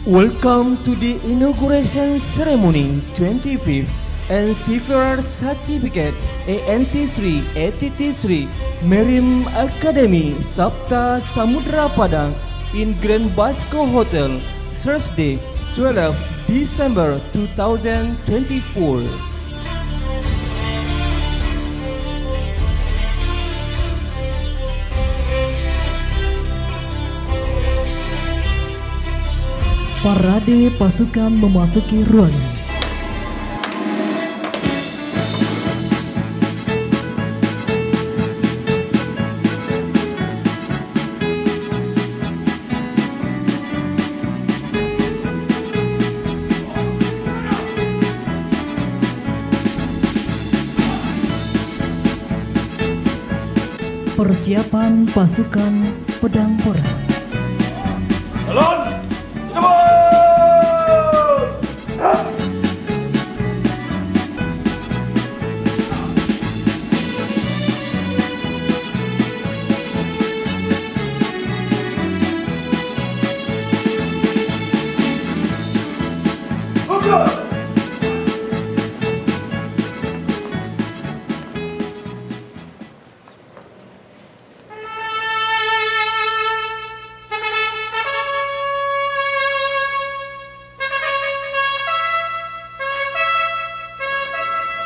Welcome to the inauguration ceremony 25th and Seafarer Certificate ANT3 ATT3 Marine Academy Sabta Samudra Padang in Grand Basco Hotel, Thursday, 12 December 2024. Parade pasukan memasuki ruangan. Persiapan pasukan pedang porang. Salon!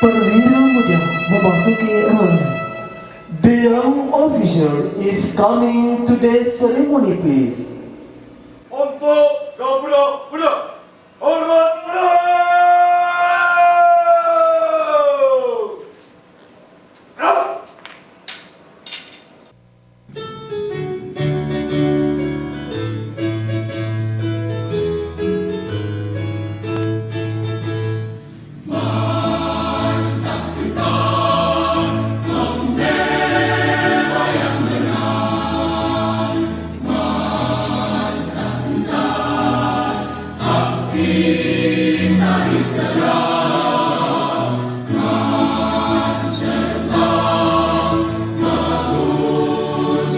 Perwira muda memasuki ruangan. The young officer is coming to the ceremony, please. Untuk Garuda, hormat pedang!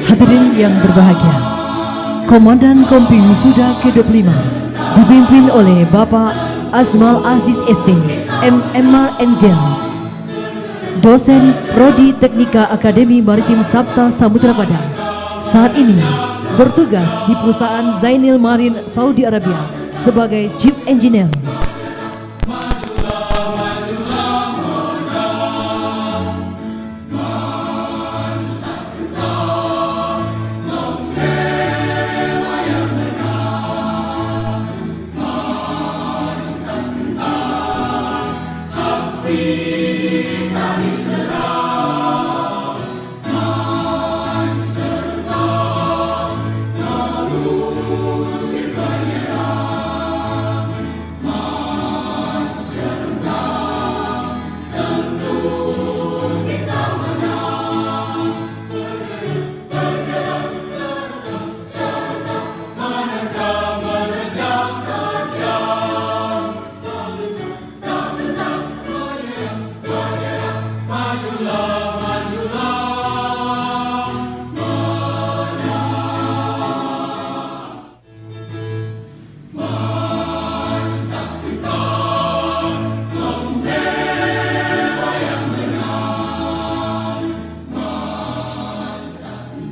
Hadirin yang berbahagia, Komandan Kompi Wisuda ke-25 dipimpin oleh Bapak Azmal Aziz ST, MMR Angel, dosen Prodi Teknika Akademi Maritim Sabta Samudra Padang, saat ini bertugas di perusahaan Zainil Marine Saudi Arabia sebagai Chief Engineer.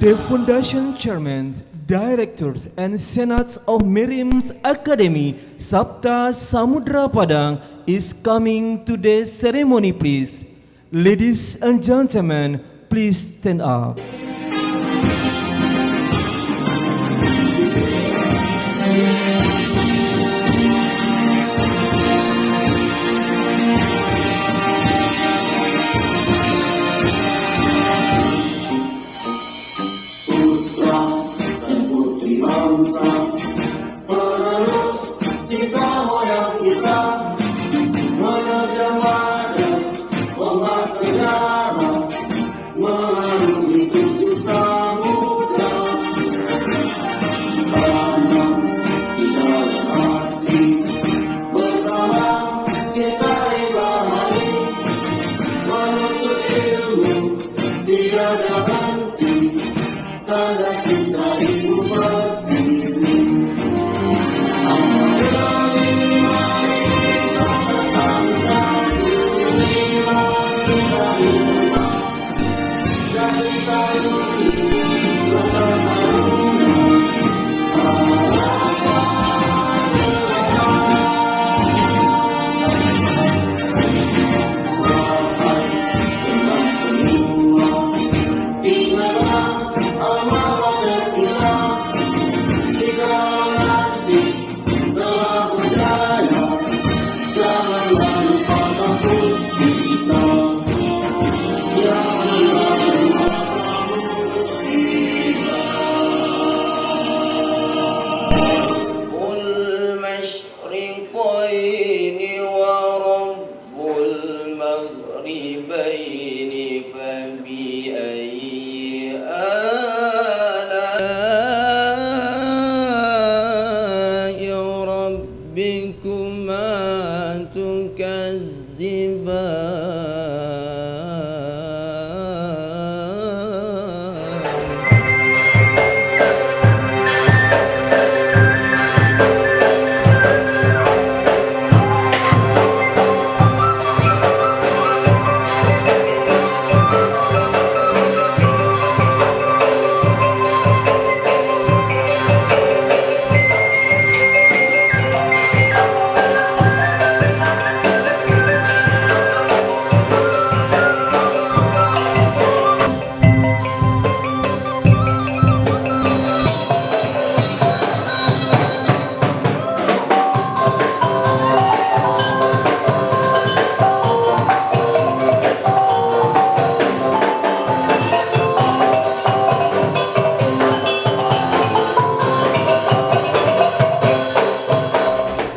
The Foundation Chairman, Directors and Senates of Marine Academy Sabta Samudra Padang is coming to the ceremony, please. Ladies and gentlemen, please stand up. Penerus cita moyang kita, menerjemahkan ombak sejarah, melalui tujuan.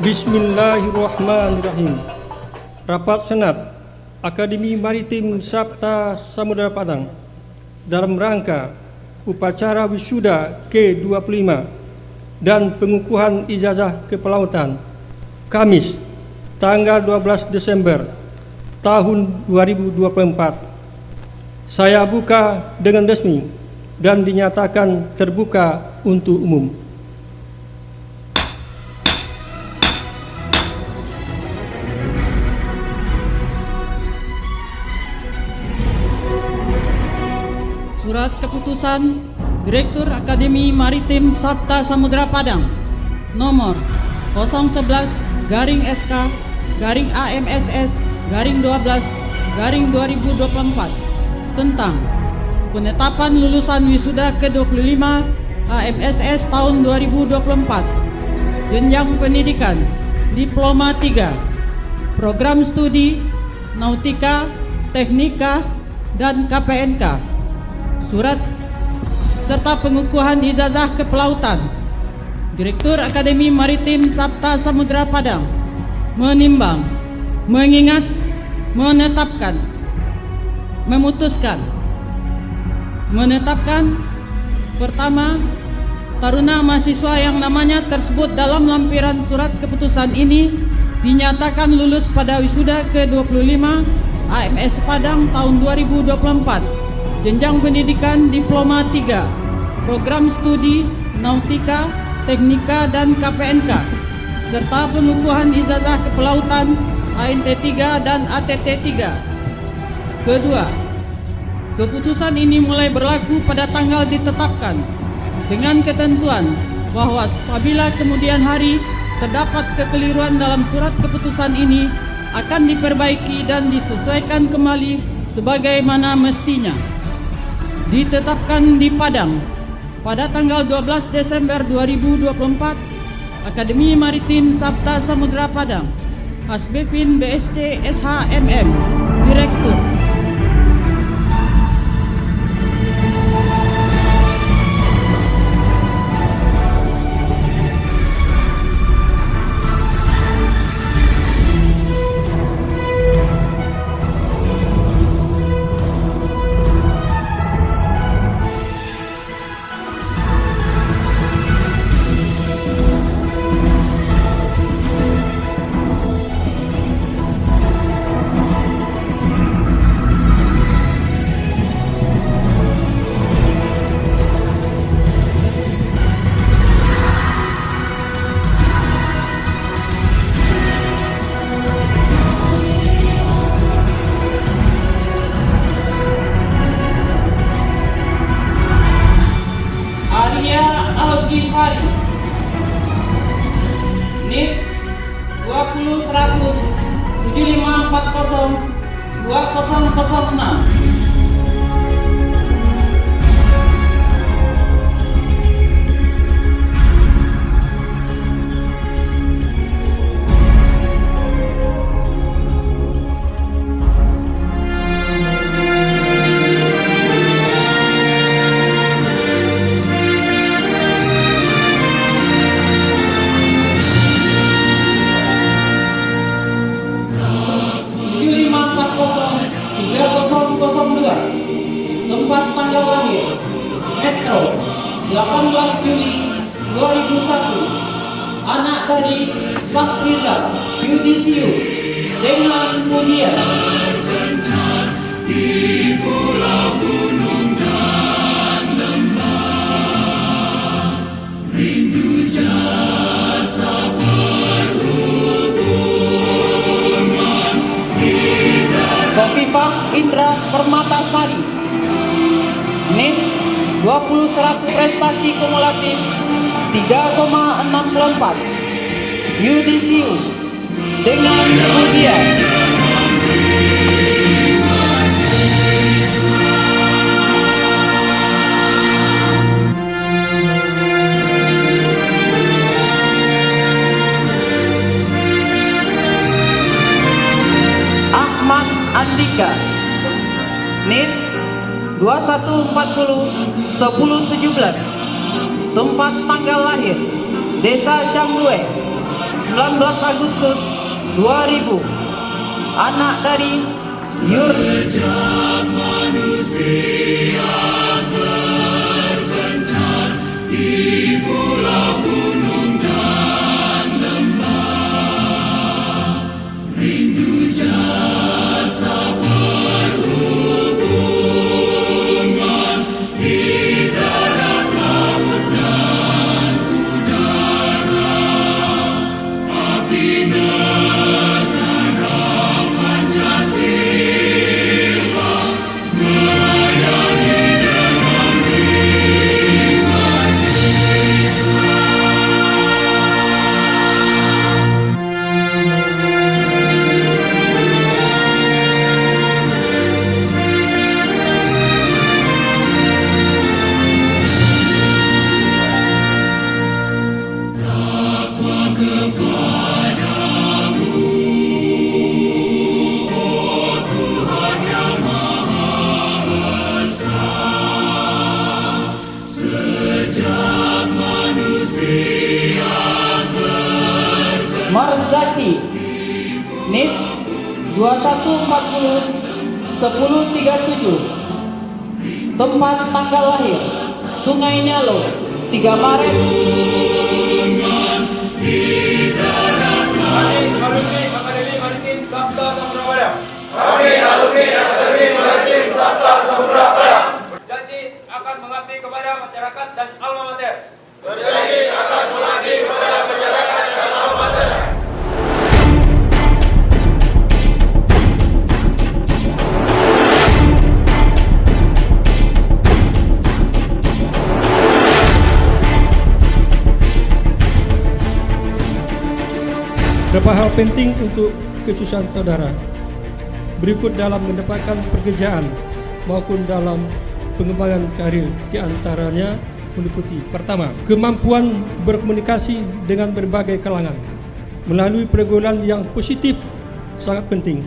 Bismillahirrahmanirrahim. Rapat Senat Akademi Maritim Sabta Samudra Padang dalam rangka upacara wisuda ke-25 dan pengukuhan ijazah kepelautan Kamis tanggal 12 Desember tahun 2024. Saya buka dengan resmi dan dinyatakan terbuka untuk umum. Surat Keputusan Direktur Akademi Maritim Sabta Samudra Padang nomor 011/AMSS/AMSS/12/2024 tentang penetapan lulusan wisuda ke-25 AMSS tahun 2024, jenjang pendidikan Diploma 3, program studi Nautika, Teknika, dan KPNK. Surat serta pengukuhan ijazah kepelautan Direktur Akademi Maritim Sabta Samudra Padang menimbang, mengingat, menetapkan, memutuskan, menetapkan. Pertama, taruna mahasiswa yang namanya tersebut dalam lampiran surat keputusan ini dinyatakan lulus pada wisuda ke-25 AMS Padang tahun 2024, jenjang pendidikan Diploma 3, program studi Nautika, Teknika, dan KPNK, serta pengukuhan ijazah kepelautan ANT 3 dan ATT 3. Kedua, keputusan ini mulai berlaku pada tanggal ditetapkan dengan ketentuan bahwa apabila kemudian hari terdapat kekeliruan dalam surat keputusan ini akan diperbaiki dan disesuaikan kembali sebagaimana mestinya. Ditetapkan di Padang pada tanggal 12 Desember 2024, Akademi Maritim Sabta Samudra Padang, Hasbepin BSD SHMM, Direktur. NIP 20-100-7540-2006. Tempat tanggal lahir Metro 18 Juli 2001. Anak dari Safrizal Yudisiu dengan pujian di pulau gunung dan lembah, rindu jasa perhubungan Kofifah Indra Permatasari, NIP 20-100 prestasi kumulatif 3,64, Yudisiu dengan pujian Ahmad Andika, NIP 2140-1017, tempat tanggal lahir Desa Canggueh Agustus 2000. Anak dari Yur Marzaki NIP 2140 1037. Tempat tanggal lahir Sungai Nyalo 3 Maret. Kami alumni Akademi Maritim Sabta Samudra Padang. Janji akan mengabdi kepada masyarakat dan alma mater. Berjanji akan mengabdi kepada masyarakat dan alma mater. Beberapa hal penting untuk kesuksesan saudara berikut dalam mendapatkan pekerjaan maupun dalam pengembangan karir, di antaranya meliputi: pertama, kemampuan berkomunikasi dengan berbagai kalangan melalui pergaulan yang positif sangat penting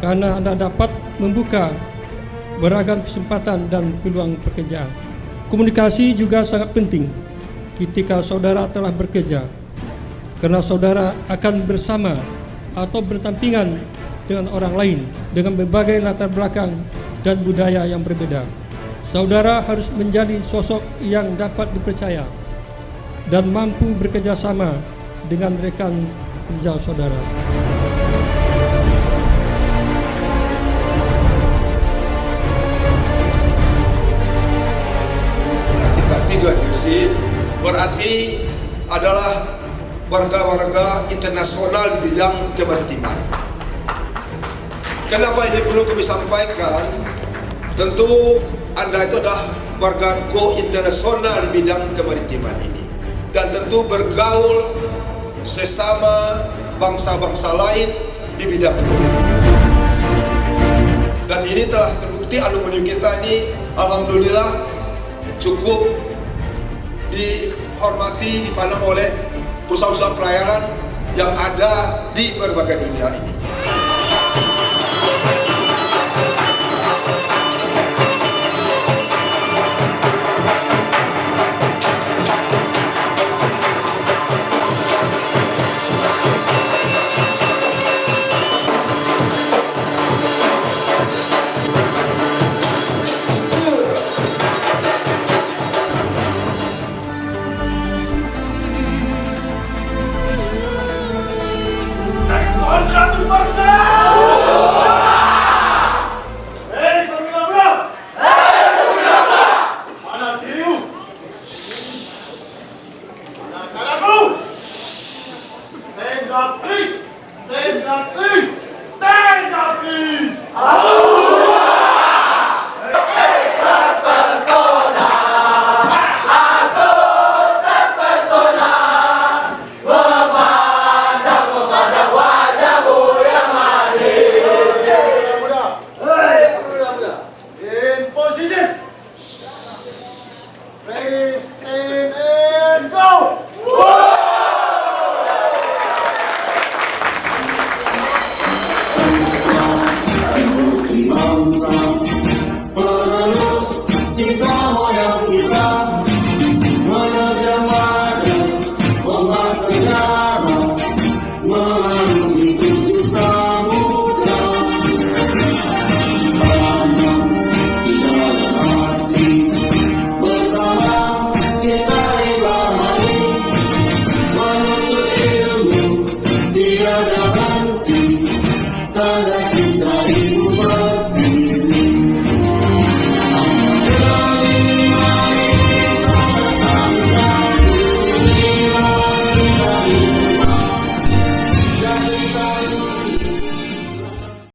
karena Anda dapat membuka beragam kesempatan dan peluang pekerjaan. Komunikasi juga sangat penting ketika saudara telah bekerja, karena saudara akan bersama atau berdampingan dengan orang lain dengan berbagai latar belakang dan budaya yang berbeda. Saudara harus menjadi sosok yang dapat dipercaya dan mampu bekerja sama dengan rekan kerja saudara. Tingkat 3 divisi berarti adalah warga-warga internasional di bidang kemaritiman. Kenapa ini perlu kami sampaikan? Tentu Anda itu adalah warga go internasional di bidang kemaritiman ini, dan tentu bergaul sesama bangsa-bangsa lain di bidang kemaritiman. Dan ini telah terbukti alumni kita ini alhamdulillah cukup dihormati, dipandang oleh perusahaan-perusahaan pelayanan yang ada di berbagai dunia ini. Bangsa